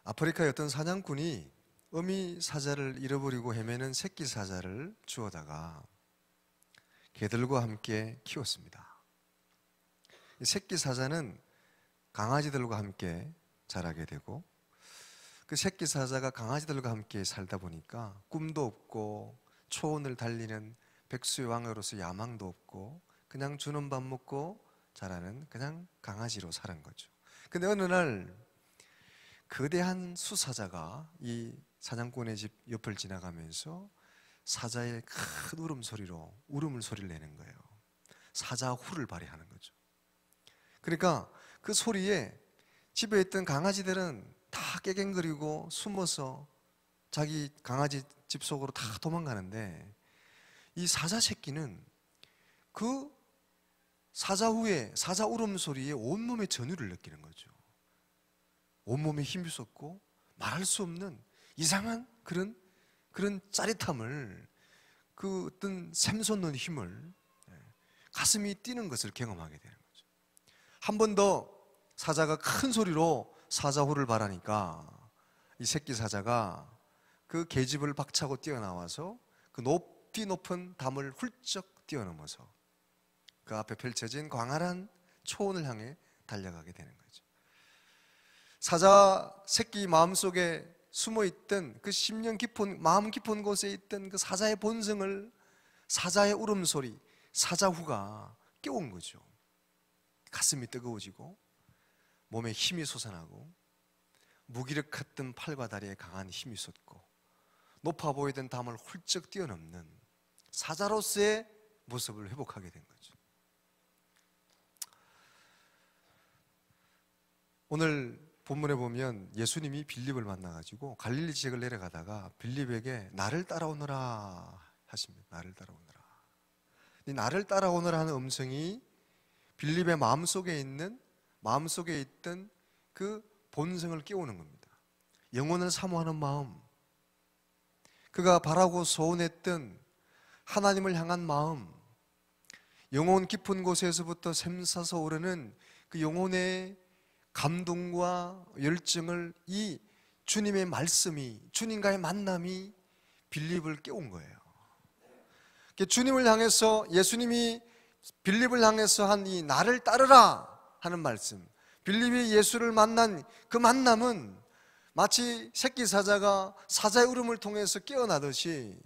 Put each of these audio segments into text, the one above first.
아프리카의 어떤 사냥꾼이 어미 사자를 잃어버리고 헤매는 새끼 사자를 주워다가 개들과 함께 키웠습니다. 이 새끼 사자는 강아지들과 함께 자라게 되고, 그 새끼 사자가 강아지들과 함께 살다 보니까 꿈도 없고 초원을 달리는 백수의 왕으로서 야망도 없고 그냥 주는 밥 먹고 자라는 그냥 강아지로 살은 거죠. 근데 어느 날 거대한 수사자가 이 사냥꾼의 집 옆을 지나가면서 사자의 큰 울음소리로 울음을 소리를 내는 거예요. 사자후를 발휘하는 거죠. 그러니까 그 소리에 집에 있던 강아지들은 다 깨갱거리고 숨어서 자기 강아지 집 속으로 다 도망가는데, 이 사자 새끼는 그 사자후의 사자 울음소리에 온몸의 전율을 느끼는 거죠. 온몸에 힘이 솟고 말할 수 없는 이상한 그런 짜릿함을, 그 어떤 샘솟는 힘을, 가슴이 뛰는 것을 경험하게 되는 거죠. 한 번 더 사자가 큰 소리로 사자후를 발하니까 이 새끼 사자가 그 계집을 박차고 뛰어나와서 그 높이 높은 담을 훌쩍 뛰어넘어서 그 앞에 펼쳐진 광활한 초원을 향해 달려가게 되는 거죠. 사자 새끼 마음속에 숨어있던 그 심령 깊은, 마음 깊은 곳에 있던 그 사자의 본성을 사자의 울음소리, 사자후가 깨운 거죠. 가슴이 뜨거워지고 몸에 힘이 솟아나고 무기력했던 팔과 다리에 강한 힘이 솟고 높아 보이던 담을 훌쩍 뛰어넘는 사자로서의 모습을 회복하게 된 거죠. 오늘 본문에 보면 예수님이 빌립을 만나가지고 갈릴리 지역을 내려가다가 빌립에게 나를 따라오너라 하십니다. 나를 따라오너라. 이 나를 따라오너라 하는 음성이 빌립의 마음속에 있던 그 본성을 깨우는 겁니다. 영혼을 사모하는 마음, 그가 바라고 소원했던 하나님을 향한 마음, 영혼 깊은 곳에서부터 샘솟아 오르는 그 영혼의 감동과 열정을 이 주님의 말씀이, 주님과의 만남이 빌립을 깨운 거예요. 주님을 향해서, 예수님이 빌립을 향해서 한 이 나를 따르라 하는 말씀, 빌립이 예수를 만난 그 만남은 마치 새끼 사자가 사자의 울음을 통해서 깨어나듯이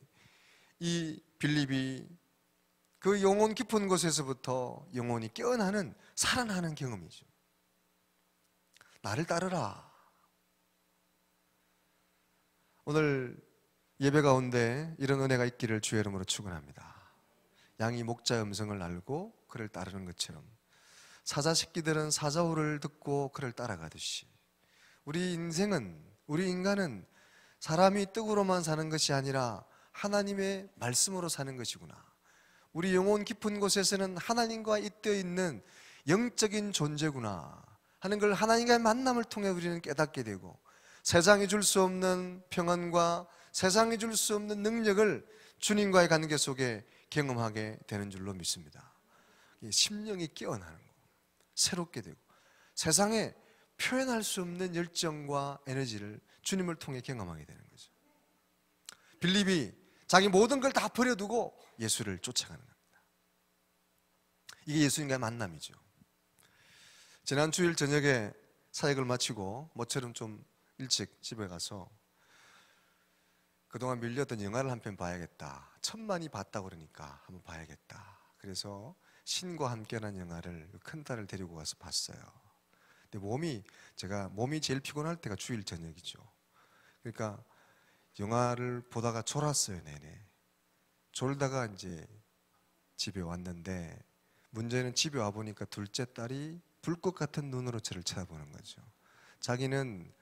이 빌립이 그 영혼 깊은 곳에서부터 영혼이 깨어나는, 살아나는 경험이죠. 나를 따르라. 오늘 예배 가운데 이런 은혜가 있기를 주의 이름으로 축원합니다. 양이 목자의 음성을 알고 그를 따르는 것처럼 사자 새끼들은 사자후를 듣고 그를 따라가듯이 우리 인간은 사람이 떡으로만 사는 것이 아니라 하나님의 말씀으로 사는 것이구나. 우리 영혼 깊은 곳에서는 하나님과 잇대어 있는 영적인 존재구나 하는 걸 하나님과의 만남을 통해 우리는 깨닫게 되고, 세상이 줄 수 없는 평안과 세상이 줄 수 없는 능력을 주님과의 관계 속에 경험하게 되는 줄로 믿습니다. 심령이 깨어나는 거, 새롭게 되고 세상에 표현할 수 없는 열정과 에너지를 주님을 통해 경험하게 되는 거죠. 빌립이 자기 모든 걸 다 버려두고 예수를 쫓아가는 겁니다. 이게 예수님과의 만남이죠. 지난 주일 저녁에 사역을 마치고 모처럼 좀 일찍 집에 가서 그동안 밀렸던 영화를 한 편 봐야겠다. 천만이 봤다고 그러니까 한번 봐야겠다. 그래서 신과 함께라는 영화를 큰딸을 데리고 가서 봤어요. 근데 제가 몸이 제일 피곤할 때가 주일 저녁이죠. 그러니까 영화를 보다가 졸았어요, 내내. 졸다가 이제 집에 왔는데, 문제는 집에 와보니까 둘째 딸이 불꽃 같은 눈으로 저를 쳐다보는 거죠. 자기는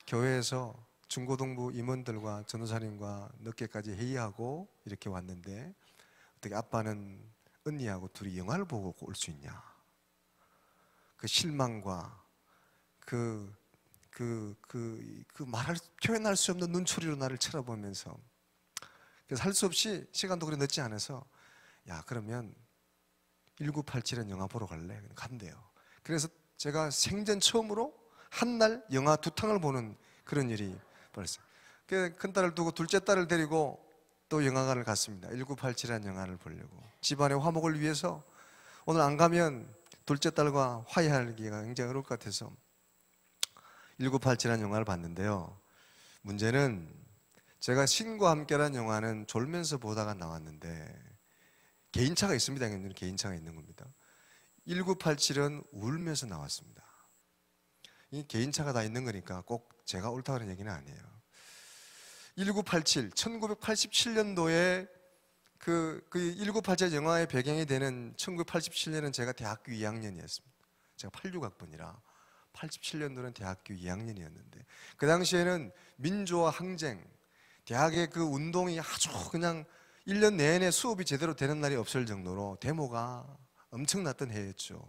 교회에서 중고등부 임원들과 전도사님과 늦게까지 회의하고 이렇게 왔는데 어떻게 아빠는 언니하고 둘이 영화를 보고 올 수 있냐. 그 실망과 표현할 수 없는 눈초리로 나를 쳐다보면서, 그래서 할 수 없이 시간도 그리 늦지 않아서 야, 그러면 1987은 영화 보러 갈래? 간대요. 그래서 제가 생전 처음으로 한 날 영화 2탕을 보는 그런 일이 벌었어요. 큰 딸을 두고 둘째 딸을 데리고 또 영화관을 갔습니다. 1987이라는 영화를 보려고. 집안의 화목을 위해서 오늘 안 가면 둘째 딸과 화해하기가 굉장히 어려울 것 같아서 1987이라는 영화를 봤는데요. 문제는 제가 신과 함께라는 영화는 졸면서 보다가 나왔는데 개인차가 있습니다. 개인차가 있는 겁니다. 1987은 울면서 나왔습니다. 이 개인차가 다 있는 거니까 꼭 제가 옳다고 하는 얘기는 아니에요. 1987, 1987년도에 그 1987 영화의 배경이 되는 1987년은 제가 대학교 2학년이었습니다. 제가 86학번이라 87년도는 대학교 2학년이었는데 그 당시에는 민주화 항쟁, 대학의 그 운동이 아주 그냥 1년 내내 수업이 제대로 되는 날이 없을 정도로 데모가 엄청났던 해였죠.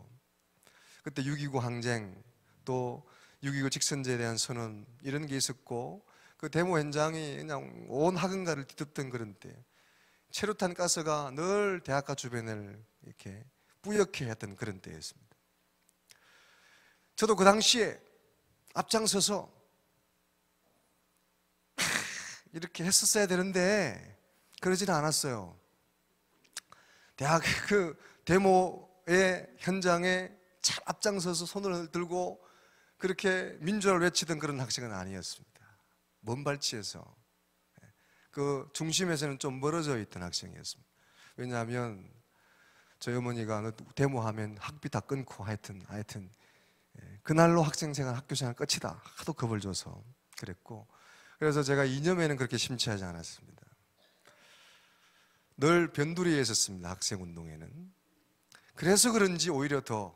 그때 6.29 항쟁, 또 6.29 직선제에 대한 선언 이런 게 있었고 그 데모 현장이 그냥 온 학원가를 뒤덮던 그런 때 체류탄 가스가 늘 대학가 주변을 이렇게 뿌옇게 했던 그런 때였습니다. 저도 그 당시에 앞장서서 이렇게 했었어야 되는데 그러지는 않았어요. 대학 그 데모의 현장에 참 앞장서서 손을 들고 그렇게 민주화를 외치던 그런 학생은 아니었습니다. 먼 발치에서 그 중심에서는 좀 멀어져 있던 학생이었습니다. 왜냐하면 저희 어머니가 데모하면 학비 다 끊고 하여튼 그날로 학생생활 학교생활 끝이다 하도 겁을 줘서 그랬고 그래서 제가 이념에는 그렇게 심취하지 않았습니다. 늘 변두리에 있었습니다. 학생운동에는. 그래서 그런지 오히려 더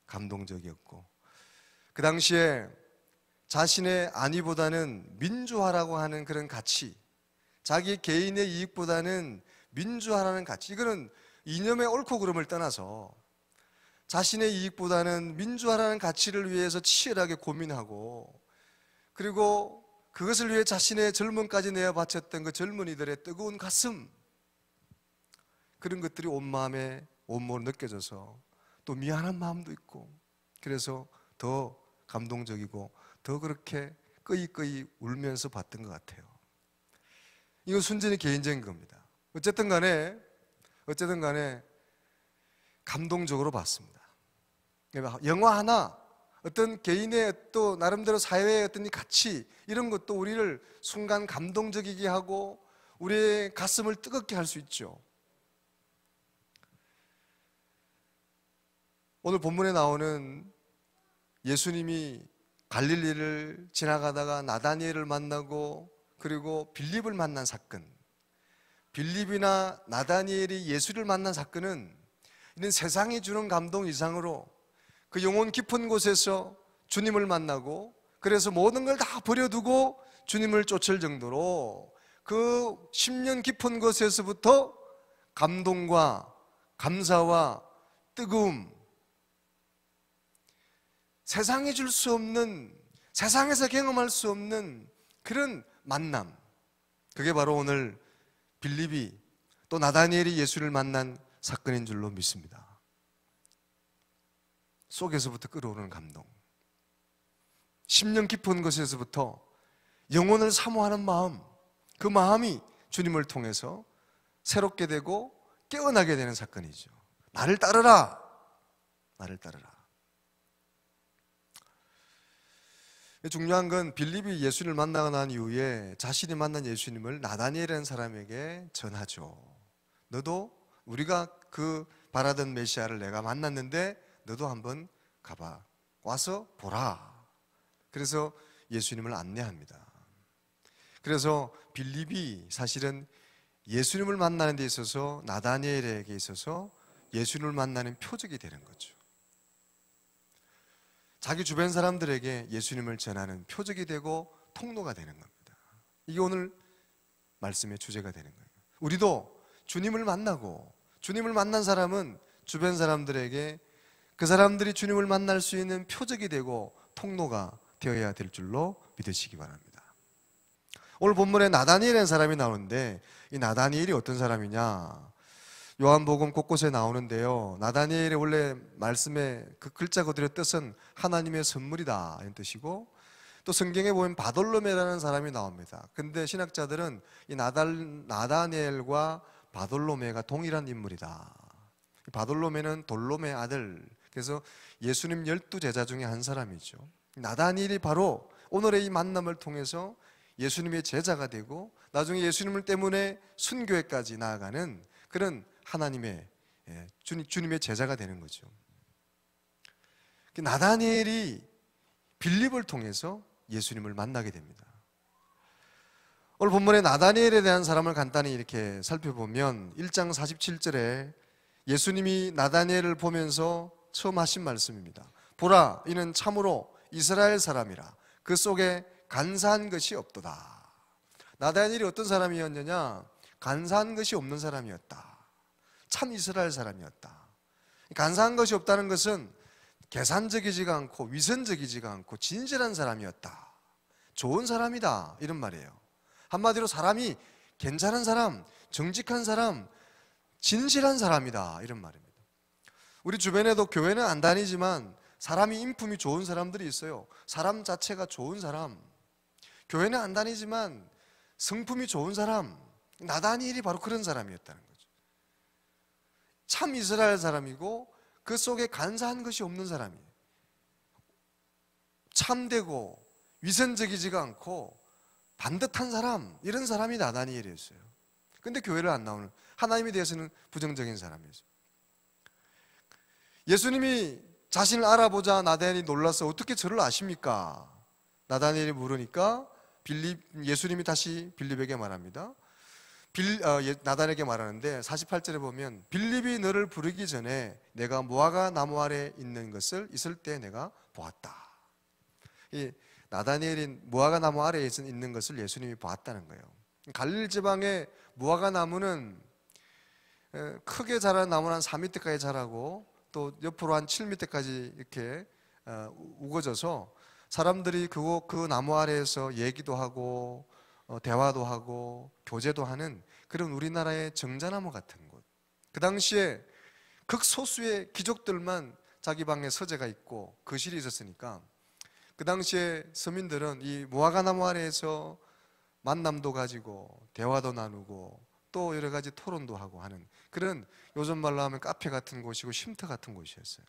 감동적이었고 그 당시에 자신의 안위보다는 민주화라고 하는 그런 가치, 자기 개인의 이익보다는 민주화라는 가치, 이거는 이념의 옳고 그름을 떠나서 자신의 이익보다는 민주화라는 가치를 위해서 치열하게 고민하고 그리고 그것을 위해 자신의 젊음까지 내어 바쳤던 그 젊은이들의 뜨거운 가슴, 그런 것들이 온 마음에 온몸으로 느껴져서 또 미안한 마음도 있고 그래서 더 감동적이고 더 그렇게 끄이끄이 울면서 봤던 것 같아요. 이건 순전히 개인적인 겁니다. 어쨌든 간에 감동적으로 봤습니다. 영화 하나, 어떤 개인의 또 나름대로 사회의 어떤 이 가치 이런 것도 우리를 순간 감동적이게 하고 우리의 가슴을 뜨겁게 할 수 있죠. 오늘 본문에 나오는 예수님이 갈릴리를 지나가다가 나다니엘을 만나고 그리고 빌립을 만난 사건, 빌립이나 나다니엘이 예수를 만난 사건은 이는 세상이 주는 감동 이상으로 그 영혼 깊은 곳에서 주님을 만나고 그래서 모든 걸 다 버려두고 주님을 쫓을 정도로 그 10년 깊은 곳에서부터 감동과 감사와 뜨거움, 세상에 줄 수 없는, 세상에서 경험할 수 없는 그런 만남, 그게 바로 오늘 빌립이 또 나다니엘이 예수를 만난 사건인 줄로 믿습니다. 속에서부터 끓어오르는 감동, 10년 깊은 곳에서부터 영혼을 사모하는 마음, 그 마음이 주님을 통해서 새롭게 되고 깨어나게 되는 사건이죠. 나를 따르라, 나를 따르라. 중요한 건 빌립이 예수님을 만나고 난 이후에 자신이 만난 예수님을 나다니엘이라는 사람에게 전하죠. 너도 우리가 그 바라던 메시아를 내가 만났는데 너도 한번 가봐, 와서 보라. 그래서 예수님을 안내합니다. 그래서 빌립이 사실은 예수님을 만나는 데 있어서 나다니엘에게 있어서 예수님을 만나는 표적이 되는 거죠. 자기 주변 사람들에게 예수님을 전하는 표적이 되고 통로가 되는 겁니다. 이게 오늘 말씀의 주제가 되는 거예요. 우리도 주님을 만나고 주님을 만난 사람은 주변 사람들에게 그 사람들이 주님을 만날 수 있는 표적이 되고 통로가 되어야 될 줄로 믿으시기 바랍니다. 오늘 본문에 나다니엘이라는 사람이 나오는데 이 나다니엘이 어떤 사람이냐, 요한복음 곳곳에 나오는데요, 나다니엘의 원래 말씀의 그 글자 그대로 뜻은 하나님의 선물이다 이런 뜻이고 또 성경에 보면 바돌로메라는 사람이 나옵니다. 근데 신학자들은 이 나다니엘과 바돌로메가 동일한 인물이다. 바돌로메는 돌로메 아들, 그래서 예수님 12제자 중에 한 사람이죠. 나다니엘이 바로 오늘의 이 만남을 통해서 예수님의 제자가 되고 나중에 예수님을 때문에 순교회까지 나아가는 그런 하나님의 주님의 제자가 되는 거죠. 나다니엘이 빌립을 통해서 예수님을 만나게 됩니다. 오늘 본문에 나다니엘에 대한 사람을 간단히 이렇게 살펴보면 1장 47절에 예수님이 나다니엘을 보면서 처음 하신 말씀입니다. 보라, 이는 참으로 이스라엘 사람이라. 그 속에 간사한 것이 없도다. 나다니엘이 어떤 사람이었느냐? 간사한 것이 없는 사람이었다. 참 이스라엘 사람이었다. 간사한 것이 없다는 것은 계산적이지가 않고 위선적이지가 않고 진실한 사람이었다. 좋은 사람이다, 이런 말이에요. 한마디로 사람이 괜찮은 사람, 정직한 사람, 진실한 사람이다, 이런 말입니다. 우리 주변에도 교회는 안 다니지만 사람이 인품이 좋은 사람들이 있어요. 사람 자체가 좋은 사람. 교회는 안 다니지만 성품이 좋은 사람. 나다니엘이 바로 그런 사람이었다는 거죠. 참 이스라엘 사람이고 그 속에 간사한 것이 없는 사람이에요. 참되고 위선적이지가 않고 반듯한 사람, 이런 사람이 나다니엘이었어요. 근데 교회를 안 나오는, 하나님에 대해서는 부정적인 사람이었어요. 예수님이 자신을 알아보자 나다니엘이 놀라서 어떻게 저를 아십니까? 나다니엘이 물으니까 예수님이 다시 빌립에게 말합니다. 나다니엘에게 말하는데 48절에 보면 빌립이 너를 부르기 전에 내가 무화과 나무 아래 있을 때 내가 보았다. 이 나다니엘이 무화과 나무 아래에 있는 것을 예수님이 보았다는 거예요. 갈릴리 지방의 무화과 나무는 크게 자라는 나무는 한 4m까지 자라고 또 옆으로 한 7m까지 이렇게 우거져서 사람들이 그 나무 아래에서 얘기도 하고 대화도 하고 교제도 하는 그런 우리나라의 정자나무 같은 곳. 그 당시에 극소수의 귀족들만 자기 방에 서재가 있고 거실이 있었으니까 그 당시에 서민들은 이 무화과 나무 아래에서 만남도 가지고 대화도 나누고 또 여러 가지 토론도 하고 하는 그런, 요즘 말로 하면 카페 같은 곳이고 쉼터 같은 곳이었어요.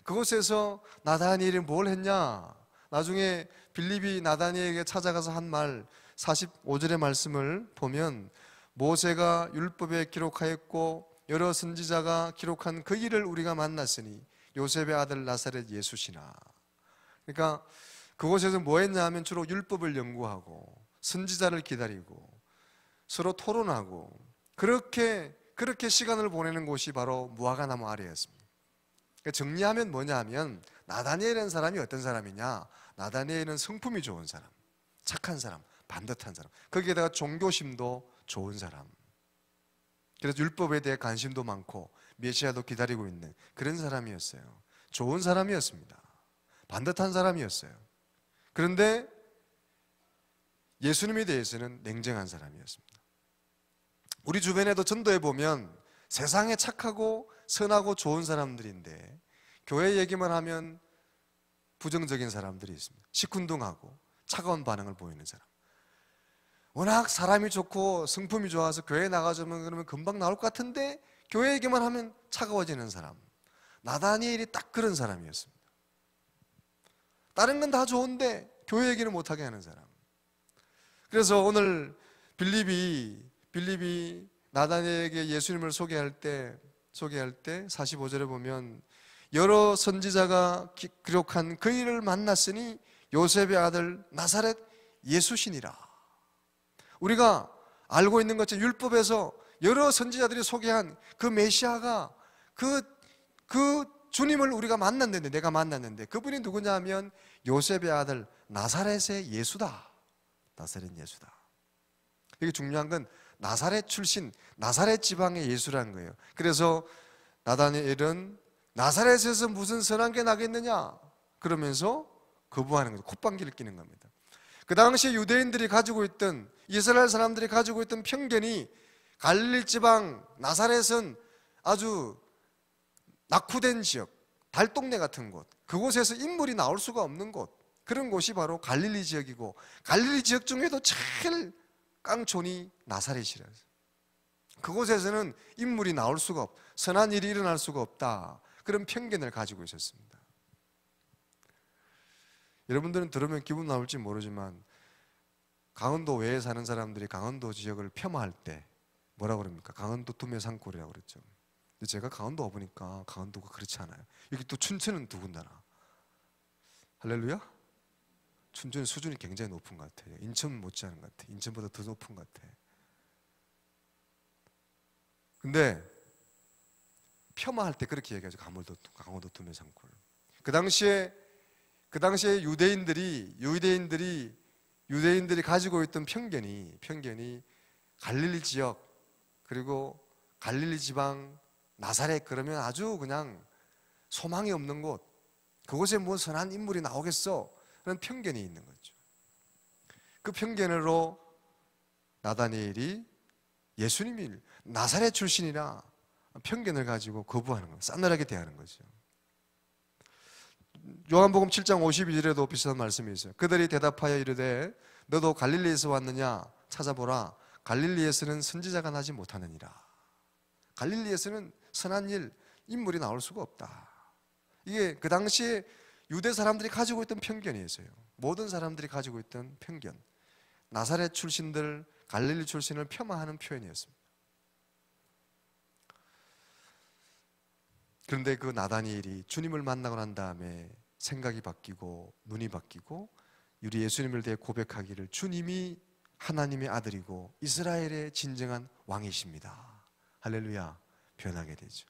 그곳에서 나다니엘이 뭘 했냐? 나중에 빌립이 나다니엘에게 찾아가서 한 말 45절의 말씀을 보면 모세가 율법에 기록하였고 여러 선지자가 기록한 그 일을 우리가 만났으니 요셉의 아들 나사렛 예수시나. 그러니까 그곳에서 뭐 했냐 하면 주로 율법을 연구하고 선지자를 기다리고 서로 토론하고 그렇게 시간을 보내는 곳이 바로 무화과 나무 아래였습니다. 그러니까 정리하면 뭐냐 하면 나다니엘이라는 사람이 어떤 사람이냐? 나다니엘은 성품이 좋은 사람, 착한 사람, 반듯한 사람, 거기에다가 종교심도 좋은 사람, 그래서 율법에 대해 관심도 많고 메시아도 기다리고 있는 그런 사람이었어요. 좋은 사람이었습니다. 반듯한 사람이었어요. 그런데 예수님에 대해서는 냉정한 사람이었습니다. 우리 주변에도 전도해 보면 세상에 착하고 선하고 좋은 사람들인데 교회 얘기만 하면 부정적인 사람들이 있습니다. 시큰둥하고 차가운 반응을 보이는 사람. 워낙 사람이 좋고 성품이 좋아서 교회에 나가자면 그러면 금방 나올 것 같은데 교회 얘기만 하면 차가워지는 사람. 나다니엘이 딱 그런 사람이었습니다. 다른 건 다 좋은데 교회 얘기를 못하게 하는 사람. 그래서 오늘 빌립이 나다니엘에게 예수님을 소개할 때 45절에 보면 여러 선지자가 기록한 그 일을 만났으니 요셉의 아들 나사렛 예수시니라. 우리가 알고 있는 것처럼 율법에서 여러 선지자들이 소개한 그 메시아가 그 주님을 우리가 만났는데, 내가 만났는데 그분이 누구냐 하면 요셉의 아들 나사렛의 예수다. 나사렛 예수다. 이게 중요한 건 나사렛 출신, 나사렛 지방의 예수라는 거예요. 그래서 나다니엘은 나사렛에서 무슨 선한 게 나겠느냐 그러면서 거부하는 거죠. 콧방귀를 끼는 겁니다. 그 당시 유대인들이 가지고 있던, 이스라엘 사람들이 가지고 있던 편견이 갈릴리 지방 나사렛은 아주 낙후된 지역, 달동네 같은 곳, 그곳에서 인물이 나올 수가 없는 곳, 그런 곳이 바로 갈릴리 지역이고, 갈릴리 지역 중에도 제일 깡촌이 나사렛이라서 그곳에서는 인물이 나올 수가 없, 선한 일이 일어날 수가 없다, 그런 편견을 가지고 있었습니다. 여러분들은 들으면 기분 나올지 모르지만 강원도 외에 사는 사람들이 강원도 지역을 폄하할 때 뭐라고 그럽니까? 강원도 두메산골이라고 그랬죠. 근데 제가 강원도 와보니까 강원도가 그렇지 않아요. 여기 또 춘천은 더군다나, 할렐루야? 춘천 수준이 굉장히 높은 것 같아요. 인천 못지않은 것 같아요. 인천보다 더 높은 것 같아요. 근데 폄하할 때 그렇게 얘기하죠. 강원도 두메산골. 그 당시에 유대인들이 가지고 있던 편견이 갈릴리 지역, 그리고 갈릴리 지방 나사렛, 그러면 아주 그냥 소망이 없는 곳, 그곳에 뭐 선한 인물이 나오겠어, 그런 편견이 있는 거죠. 그 편견으로 나다니엘이 예수님이 나사렛 출신이라 편견을 가지고 거부하는 거예요. 싸늘하게 대하는 거죠. 요한복음 7장 51절에도 비슷한 말씀이 있어요. 그들이 대답하여 이르되 너도 갈릴리에서 왔느냐 찾아보라. 갈릴리에서는 선지자가 나지 못하느니라. 갈릴리에서는 선한 일, 인물이 나올 수가 없다. 이게 그 당시에 유대 사람들이 가지고 있던 편견이었어요. 모든 사람들이 가지고 있던 편견. 나사렛 출신들, 갈릴리 출신을 폄하하는 표현이었습니다. 그런데 그 나다니엘이 주님을 만나고 난 다음에 생각이 바뀌고 눈이 바뀌고 우리 예수님을 대해 고백하기를 주님이 하나님의 아들이고 이스라엘의 진정한 왕이십니다. 할렐루야. 변하게 되죠.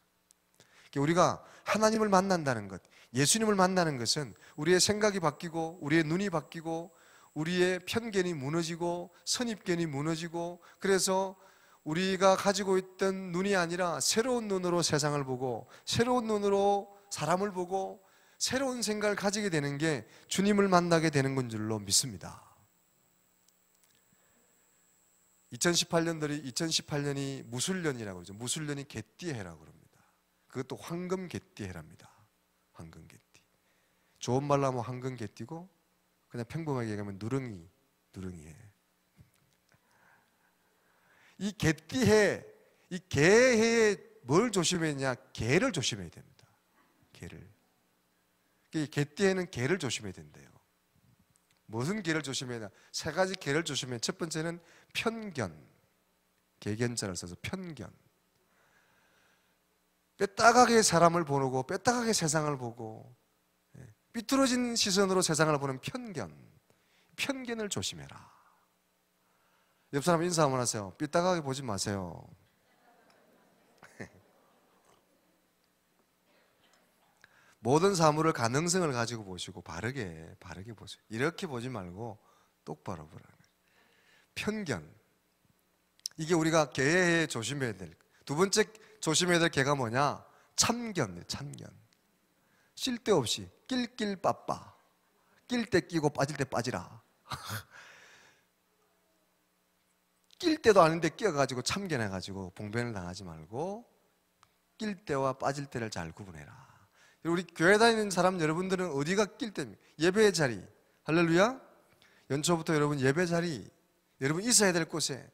우리가 하나님을 만난다는 것, 예수님을 만나는 것은 우리의 생각이 바뀌고 우리의 눈이 바뀌고 우리의 편견이 무너지고 선입견이 무너지고, 그래서 우리가 가지고 있던 눈이 아니라 새로운 눈으로 세상을 보고 새로운 눈으로 사람을 보고 새로운 생각을 가지게 되는 게 주님을 만나게 되는 건 줄로 믿습니다. 2018년이 무술년이라고 그러죠. 무술년이 개띠해라고 그럽니다. 그것도 황금 개띠해랍니다. 황금 개띠. 좋은 말로 하면 황금 개띠고 그냥 평범하게 얘기하면 누렁이해. 이 개띠해, 이 개해에 뭘 조심해야 되냐? 개를 조심해야 됩니다. 개를. 이 개띠해는 개를 조심해야 된대요. 무슨 개를 조심해야 되냐? 세 가지 개를 조심해야. 첫 번째는 편견. 개견자를 써서 편견. 뼈다하게 사람을 보고 뼈다하게 세상을 보고 삐뚤어진 시선으로 세상을 보는 편견. 편견을 조심해라. 옆 사람 인사 한번 하세요. 삐딱하게 보지 마세요. 모든 사물을 가능성을 가지고 보시고 바르게 보세요. 이렇게 보지 말고 똑바로 보라는 거예요. 편견. 이게 우리가 개에 조심해야 될. 두 번째 조심해야 될 개가 뭐냐? 참견. 쓸데없이 낄낄 빠빠. 낄 때 끼고 빠질 때 빠지라. 낄 때도 아닌데 끼어가지고 참견해가지고 봉변을 당하지 말고 낄 때와 빠질 때를 잘 구분해라. 우리 교회 다니는 사람 여러분들은 어디가 낄 때입니까? 예배의 자리. 할렐루야. 연초부터 여러분 예배 자리, 여러분 있어야 될 곳에,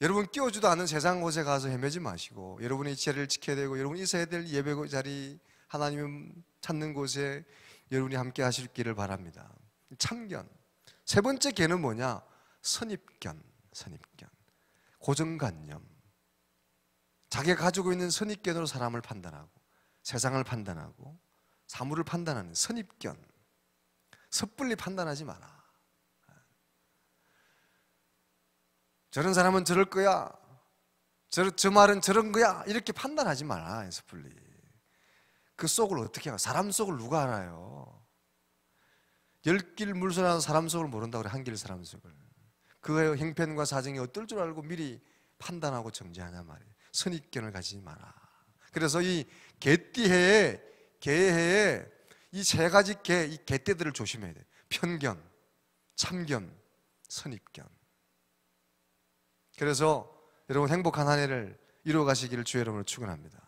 여러분 끼워주도 않는 세상 곳에 가서 헤매지 마시고 여러분의 자리를 지켜야 되고 여러분 있어야 될 예배 자리, 하나님을 찾는 곳에 여러분이 함께 하실 길을 바랍니다. 참견. 세 번째 개는 뭐냐? 선입견. 고정관념. 자기가 가지고 있는 선입견으로 사람을 판단하고 세상을 판단하고 사물을 판단하는 선입견. 섣불리 판단하지 마라. 저런 사람은 저럴 거야, 저 말은 저런 거야, 이렇게 판단하지 마라. 섣불리. 그 속을 어떻게 알아? 사람 속을 누가 알아요? 10길 물러나서 사람 속을 모른다고 그래. 한 길 사람 속을. 그의 형편과 사정이 어떨 줄 알고 미리 판단하고 정죄하냐 말이에요. 선입견을 가지지 마라. 그래서 이 개띠해에, 개해에 이 세 가지 이 개떼들을 조심해야 돼. 편견, 참견, 선입견. 그래서 여러분 행복한 한 해를 이루어 가시기를 주의 이름으로 축원합니다.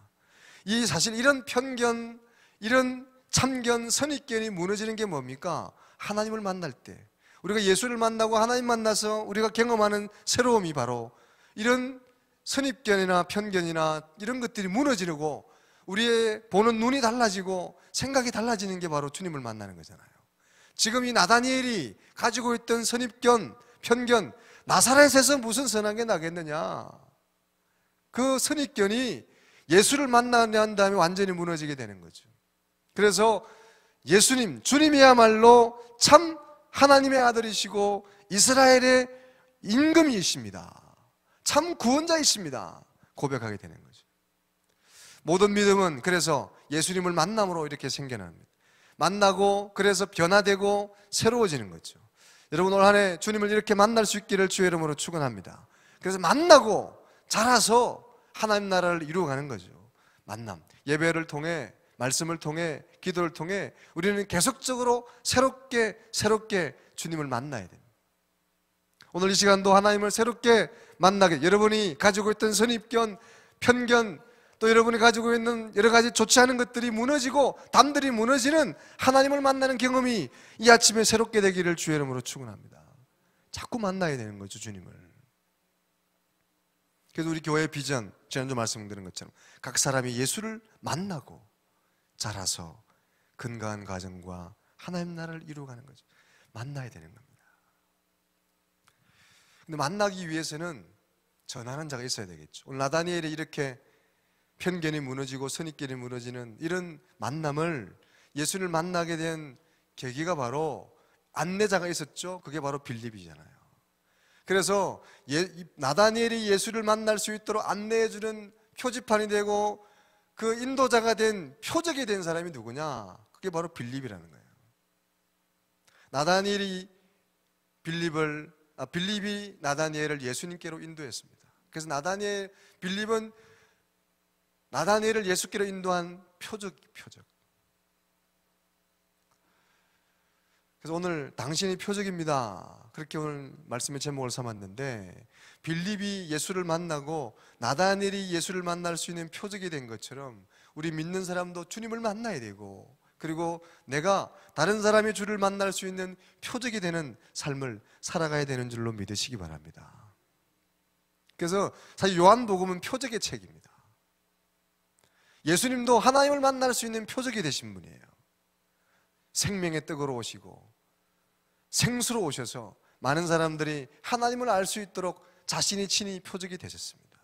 사실 이런 편견, 이런 참견, 선입견이 무너지는 게 뭡니까? 하나님을 만날 때, 우리가 예수를 만나고 하나님 만나서 우리가 경험하는 새로움이 바로 이런 선입견이나 편견이나 이런 것들이 무너지고 우리의 보는 눈이 달라지고 생각이 달라지는 게 바로 주님을 만나는 거잖아요. 지금 이 나다니엘이 가지고 있던 선입견, 편견, 나사렛에서 무슨 선한 게 나겠느냐, 그 선입견이 예수를 만나는 다음에 완전히 무너지게 되는 거죠. 그래서 예수님, 주님이야말로 참 하나님의 아들이시고 이스라엘의 임금이십니다, 참 구원자이십니다 고백하게 되는 거죠. 모든 믿음은 그래서 예수님을 만남으로 이렇게 생겨납니다. 만나고 그래서 변화되고 새로워지는 거죠. 여러분, 올 한 해 주님을 이렇게 만날 수 있기를 주의 이름으로 축원합니다. 그래서 만나고 자라서 하나님 나라를 이루어가는 거죠. 만남, 예배를 통해, 말씀을 통해, 기도를 통해 우리는 계속적으로 새롭게 주님을 만나야 됩니다. 오늘 이 시간도 하나님을 새롭게 만나게, 여러분이 가지고 있던 선입견, 편견, 또 여러분이 가지고 있는 여러 가지 좋지 않은 것들이 무너지고 담들이 무너지는 하나님을 만나는 경험이 이 아침에 새롭게 되기를 주의 이름으로 축원합니다. 자꾸 만나야 되는 거죠, 주님을. 그래서 우리 교회의 비전, 지난주 말씀드린 것처럼 각 사람이 예수를 만나고 자라서 건강한 가정과 하나님 나라를 이루어가는 거죠. 만나야 되는 겁니다. 근데 만나기 위해서는 전하는 자가 있어야 되겠죠. 오늘 나다니엘이 이렇게 편견이 무너지고 선입견이 무너지는 이런 만남을, 예수를 만나게 된 계기가 바로 안내자가 있었죠. 그게 바로 빌립이잖아요. 그래서 나다니엘이 예수를 만날 수 있도록 안내해주는 표지판이 되고 그 인도자가 된, 표적이 된 사람이 누구냐? 그게 바로 빌립이라는 거예요. 빌립이 나다니엘을 예수님께로 인도했습니다. 그래서 빌립은 나다니엘을 예수께로 인도한 표적. 그래서 오늘 당신이 표적입니다, 그렇게 오늘 말씀의 제목을 삼았는데, 빌립이 예수를 만나고 나다니엘이 예수를 만날 수 있는 표적이 된 것처럼 우리 믿는 사람도 주님을 만나야 되고, 그리고 내가 다른 사람이 주를 만날 수 있는 표적이 되는 삶을 살아가야 되는 줄로 믿으시기 바랍니다. 그래서 사실 요한복음은 표적의 책입니다. 예수님도 하나님을 만날 수 있는 표적이 되신 분이에요. 생명의 떡으로 오시고 생수로 오셔서 많은 사람들이 하나님을 알 수 있도록 자신이 친히 표적이 되셨습니다.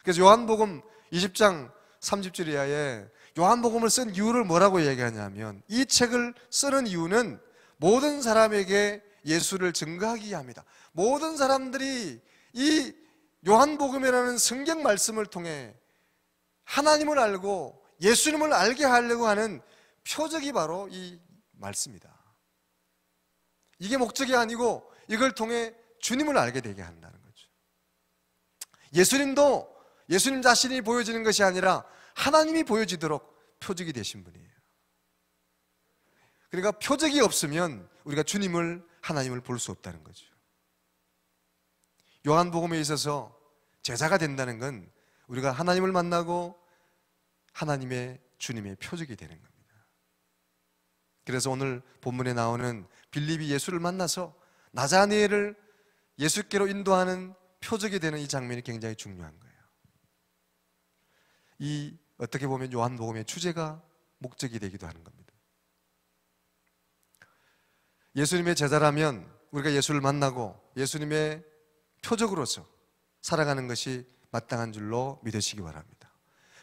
그래서 요한복음 20장 30절 이하에 요한복음을 쓴 이유를 뭐라고 얘기하냐면, 이 책을 쓰는 이유는 모든 사람에게 예수를 증거하기 위함이다. 모든 사람들이 이 요한복음이라는 성경 말씀을 통해 하나님을 알고 예수님을 알게 하려고 하는 표적이 바로 이 말씀이다. 이게 목적이 아니고 이걸 통해 주님을 알게 되게 한다는 거죠. 예수님도 예수님 자신이 보여지는 것이 아니라 하나님이 보여지도록 표적이 되신 분이에요. 그러니까 표적이 없으면 우리가 하나님을 볼 수 없다는 거죠. 요한복음에 있어서 제자가 된다는 건 우리가 하나님을 만나고 주님의 표적이 되는 겁니다. 그래서 오늘 본문에 나오는 빌립이 예수를 만나서 나다니엘을 예수께로 인도하는 표적이 되는 이 장면이 굉장히 중요한 거예요. 어떻게 보면 요한복음의 주제가 목적이 되기도 하는 겁니다. 예수님의 제자라면 우리가 예수를 만나고 예수님의 표적으로서 살아가는 것이 마땅한 줄로 믿으시기 바랍니다.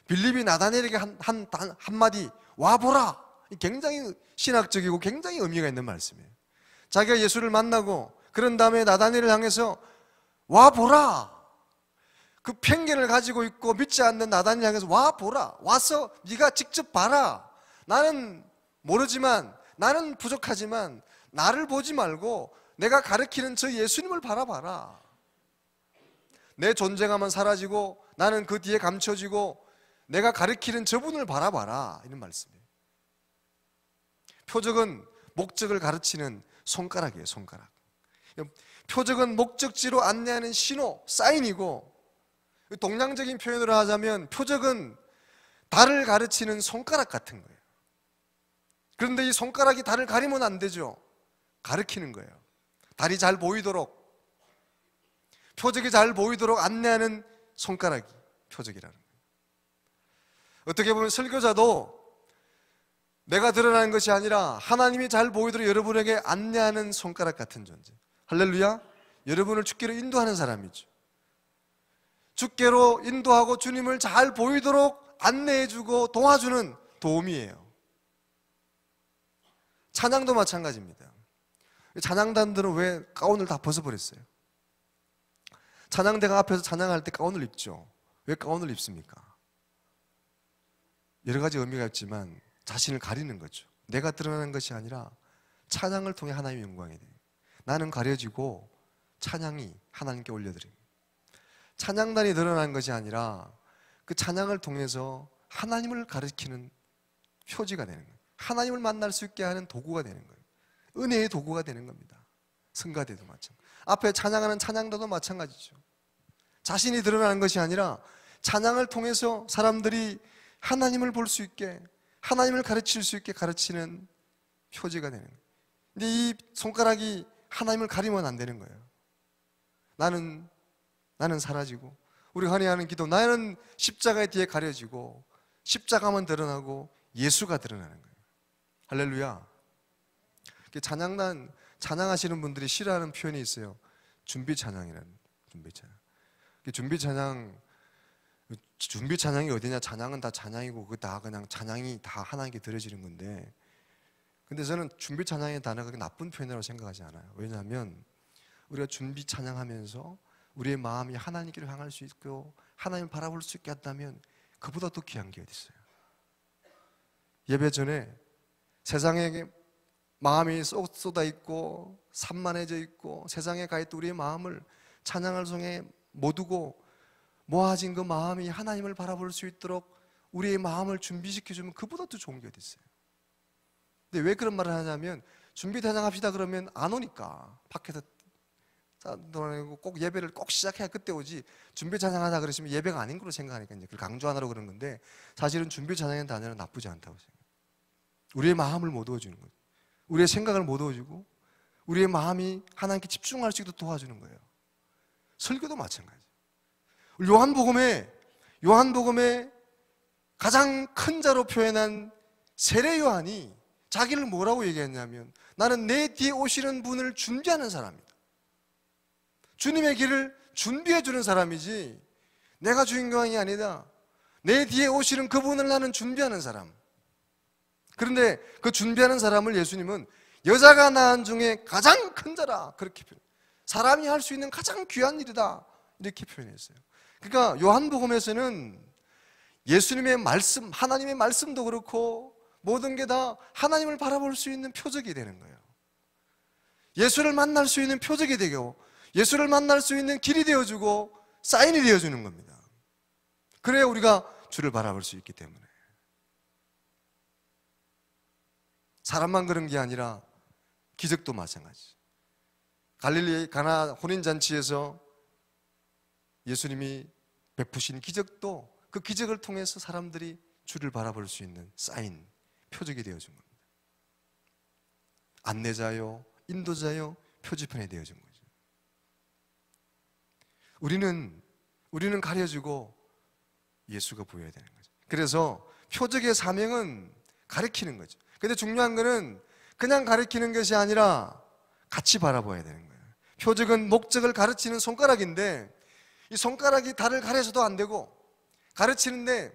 빌립이 나다니엘에게 한마디 와보라, 굉장히 신학적이고 굉장히 의미가 있는 말씀이에요. 자기가 예수를 만나고 그런 다음에 나다니엘을 향해서 와보라, 그 편견을 가지고 있고 믿지 않는 나다니엘을 향해서 와보라, 와서 네가 직접 봐라. 나는 모르지만, 나는 부족하지만 나를 보지 말고 내가 가르치는 저 예수님을 바라봐라. 내 존재감은 사라지고 나는 그 뒤에 감춰지고 내가 가르치는 저분을 바라봐라, 이런 말씀이에요. 표적은 목적을 가르치는 손가락이에요, 손가락. 표적은 목적지로 안내하는 신호, 사인이고, 동양적인 표현으로 하자면 표적은 달을 가르치는 손가락 같은 거예요. 그런데 이 손가락이 달을 가리면 안 되죠. 가리키는 거예요. 달이 잘 보이도록, 표적이 잘 보이도록 안내하는 손가락이 표적이라는 거예요. 어떻게 보면 설교자도 내가 드러나는 것이 아니라 하나님이 잘 보이도록 여러분에게 안내하는 손가락 같은 존재. 할렐루야. 여러분을 주께로 인도하는 사람이죠. 주께로 인도하고 주님을 잘 보이도록 안내해주고 도와주는 도움이에요. 찬양도 마찬가지입니다. 찬양단들은 왜 가운을 다 벗어버렸어요? 찬양대가 앞에서 찬양할 때 가운을 입죠. 왜 가운을 입습니까? 여러 가지 의미가 있지만 자신을 가리는 거죠. 내가 드러나는 것이 아니라 찬양을 통해 하나님의 영광이 돼요. 나는 가려지고 찬양이 하나님께 올려드립니다. 찬양단이 드러나는 것이 아니라 그 찬양을 통해서 하나님을 가리키는 표지가 되는 거예요. 하나님을 만날 수 있게 하는 도구가 되는 거예요. 은혜의 도구가 되는 겁니다. 성가대도 마찬가지. 앞에 찬양하는 찬양단도 마찬가지죠. 자신이 드러나는 것이 아니라 찬양을 통해서 사람들이 하나님을 볼 수 있게, 하나님을 가르칠 수 있게 가르치는 표지가 되는 거예요. 근데 이 손가락이 하나님을 가리면 안 되는 거예요. 나는 사라지고, 우리가 흔히 하는 기도, 나는 십자가의 뒤에 가려지고 십자가만 드러나고 예수가 드러나는 거예요. 할렐루야. 찬양단, 찬양하시는 분들이 싫어하는 표현이 있어요. 준비 찬양이라는. 준비 찬양이 어디냐? 찬양은 다 찬양이고 그거 다 그냥 찬양이 다 하나님께 드려지는 건데, 근데 저는 준비 찬양의 단어가 나쁜 표현이라고 생각하지 않아요. 왜냐하면 우리가 준비 찬양하면서 우리의 마음이 하나님께로 향할 수 있고 하나님을 바라볼 수 있게 한다면 그보다 더 귀한 게 어디 있어요? 예배 전에 세상에 마음이 쏟아 있고 산만해져 있고 세상에 가 있던 우리의 마음을 찬양을 통해 모두고 모아진 그 마음이 하나님을 바라볼 수 있도록 우리의 마음을 준비시켜주면 그보다 더 좋은 게 어디 있어요? 근데 왜 그런 말을 하냐면, 준비 찬양합시다 그러면 안 오니까, 밖에서 돌아다니고 꼭 예배를 꼭 시작해야 그때 오지, 준비 찬양하자 그러시면 예배가 아닌 걸로 생각하니까 이제 그걸 강조하느라고 그런 건데, 사실은 준비 찬양의 단어는 나쁘지 않다고 생각해요. 우리의 마음을 못 얻어주는 거예요. 우리의 생각을 못 얻어주고 우리의 마음이 하나님께 집중할 수 있도록 도와주는 거예요. 설교도 마찬가지예요. 요한복음에 가장 큰 자로 표현한 세례 요한이 자기를 뭐라고 얘기했냐면, 나는 내 뒤에 오시는 분을 준비하는 사람이다. 주님의 길을 준비해 주는 사람이지 내가 주인공이 아니다. 내 뒤에 오시는 그분을 나는 준비하는 사람. 그런데 그 준비하는 사람을 예수님은 여자가 낳은 중에 가장 큰 자라, 그렇게 표현해요. 사람이 할 수 있는 가장 귀한 일이다, 이렇게 표현했어요. 그러니까 요한복음에서는 예수님의 말씀, 하나님의 말씀도 그렇고 모든 게 다 하나님을 바라볼 수 있는 표적이 되는 거예요. 예수를 만날 수 있는 표적이 되고 예수를 만날 수 있는 길이 되어주고 사인이 되어주는 겁니다. 그래야 우리가 주를 바라볼 수 있기 때문에. 사람만 그런 게 아니라 기적도 마찬가지. 갈릴리 가나 혼인잔치에서 예수님이 베푸신 기적도 그 기적을 통해서 사람들이 주를 바라볼 수 있는 사인, 표적이 되어준 겁니다. 안내자요, 인도자요, 표지판이 되어준 거죠. 우리는 가려지고 예수가 보여야 되는 거죠. 그래서 표적의 사명은 가리키는 거죠. 근데 중요한 거는 그냥 가리키는 것이 아니라 같이 바라봐야 되는 거예요. 표적은 목적을 가르치는 손가락인데, 이 손가락이 달을 가려서도 안 되고, 가르치는데,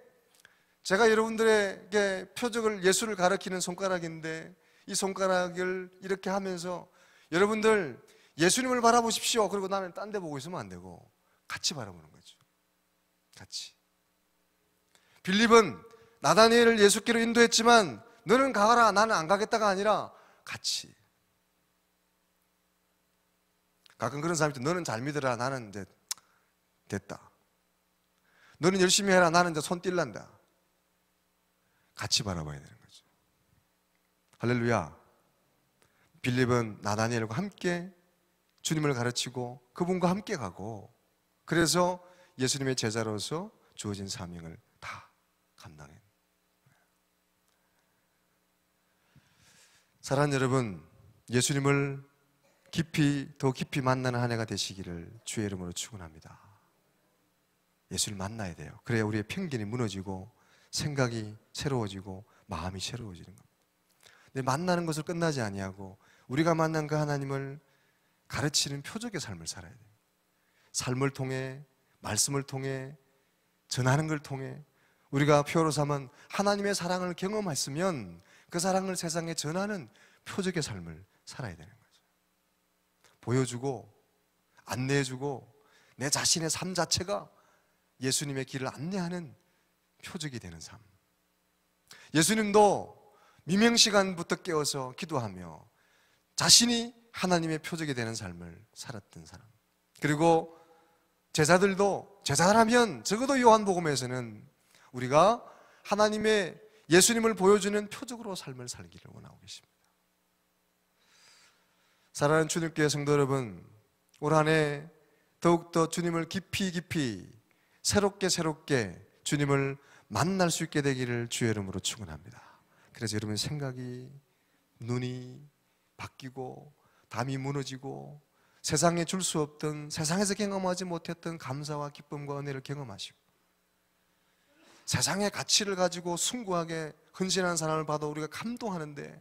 제가 여러분들에게 표적을, 예수를 가리키는 손가락인데, 이 손가락을 이렇게 하면서 여러분들 예수님을 바라보십시오, 그리고 나는 딴 데 보고 있으면 안 되고 같이 바라보는 거죠. 같이. 빌립은 나다니엘을 예수께로 인도했지만 너는 가라, 나는 안 가겠다가 아니라 같이. 가끔 그런 사람이 있죠. 너는 잘 믿어라, 나는 이제 됐다. 너는 열심히 해라, 나는 이제 손 띨란다. 같이 바라봐야 되는 거죠. 할렐루야. 빌립은 나다니엘과 함께 주님을 가르치고 그분과 함께 가고, 그래서 예수님의 제자로서 주어진 사명을 다 감당해. 사랑하는 여러분, 예수님을 더 깊이 만나는 한 해가 되시기를 주의 이름으로 축원합니다. 예수를 만나야 돼요. 그래야 우리의 편견이 무너지고 생각이 새로워지고 마음이 새로워지는 겁니다. 근데 만나는 것을 끝나지 아니하고 우리가 만난 그 하나님을 가르치는 표적의 삶을 살아야 돼요. 삶을 통해, 말씀을 통해, 전하는 걸 통해 우리가 표로 삼은 하나님의 사랑을 경험했으면 그 사랑을 세상에 전하는 표적의 삶을 살아야 되는 거죠. 보여주고 안내해주고 내 자신의 삶 자체가 예수님의 길을 안내하는 표적이 되는 삶. 예수님도 미명시간부터 깨어서 기도하며 자신이 하나님의 표적이 되는 삶을 살았던 사람. 그리고 제자들도, 제자라면 적어도 요한복음에서는 우리가 하나님의 예수님을 보여주는 표적으로 삶을 살기를 원하고 계십니다. 사랑하는 주님교회 성도 여러분, 올 한 해 더욱더 주님을 깊이 새롭게 주님을 만날 수 있게 되기를 주의 이름으로 축원합니다. 그래서 여러분 생각이, 눈이 바뀌고 담이 무너지고 세상에 줄 수 없던, 세상에서 경험하지 못했던 감사와 기쁨과 은혜를 경험하시고 세상의 가치를 가지고 숭고하게 헌신하는 사람을 봐도 우리가 감동하는데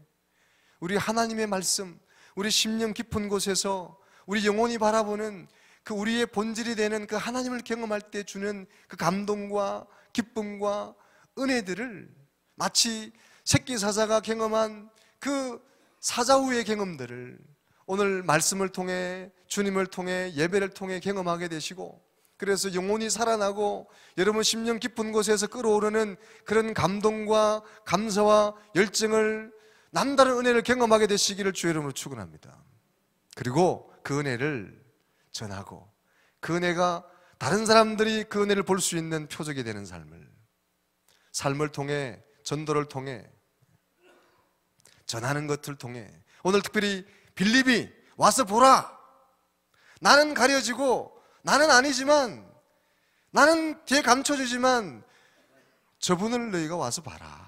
우리 하나님의 말씀, 우리 심령 깊은 곳에서 우리 영혼이 바라보는 그 우리의 본질이 되는 그 하나님을 경험할 때 주는 그 감동과 기쁨과 은혜들을 마치 새끼 사자가 경험한 그 사자후의 경험들을 오늘 말씀을 통해, 주님을 통해, 예배를 통해 경험하게 되시고, 그래서 영혼이 살아나고 여러분 심령 깊은 곳에서 끌어오르는 그런 감동과 감사와 열정을, 남다른 은혜를 경험하게 되시기를 주의 이름으로 축원합니다. 그리고 그 은혜를 전하고 그 은혜가 다른 사람들이 그 은혜를 볼 수 있는 표적이 되는 삶을 통해, 전도를 통해, 전하는 것을 통해, 오늘 특별히 빌립이 와서 보라, 나는 가려지고 나는 아니지만, 나는 뒤에 감춰주지만 저분을 너희가 와서 봐라.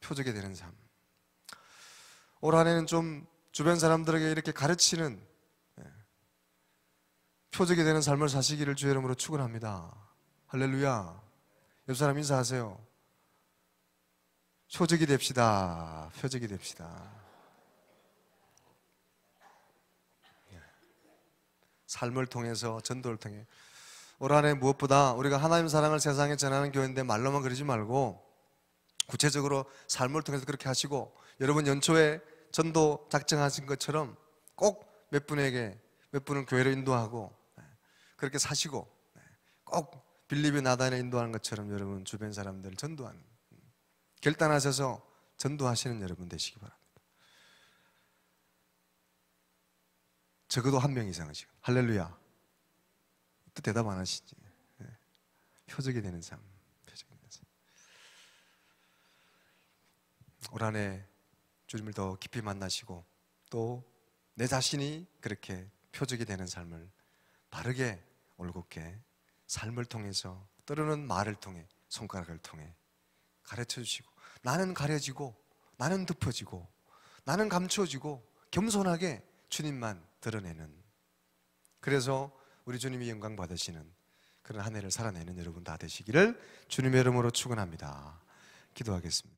표적이 되는 삶. 올 한 해는 좀 주변 사람들에게 이렇게 가르치는, 표적이 되는 삶을 사시기를 주의 이름으로 축원합니다. 할렐루야. 옆 사람 인사하세요. 표적이 됩시다. 표적이 됩시다. 삶을 통해서, 전도를 통해. 올 한 해 무엇보다 우리가 하나님 사랑을 세상에 전하는 교회인데 말로만 그러지 말고 구체적으로 삶을 통해서 그렇게 하시고, 여러분 연초에 전도 작정하신 것처럼 꼭 몇 분은 교회로 인도하고 그렇게 사시고, 꼭 빌립이 나단에 인도하는 것처럼 여러분 주변 사람들을 전도하는, 결단하셔서 전도하시는 여러분 되시기 바랍니다. 적어도 한 명 이상은 지금. 할렐루야. 또 대답 안 하시지. 표적이 되는 삶. 표적이 되는 삶. 올 한 해 주님을 더 깊이 만나시고 또 내 자신이 그렇게 표적이 되는 삶을 바르게 올곧게 삶을 통해서, 때로는 말을 통해, 손가락을 통해 가르쳐 주시고, 나는 가려지고 나는 덮어지고 나는 감춰지고 겸손하게 주님만 드러내는, 그래서 우리 주님이 영광 받으시는 그런 한 해를 살아내는 여러분 다 되시기를 주님의 이름으로 축원합니다. 기도하겠습니다.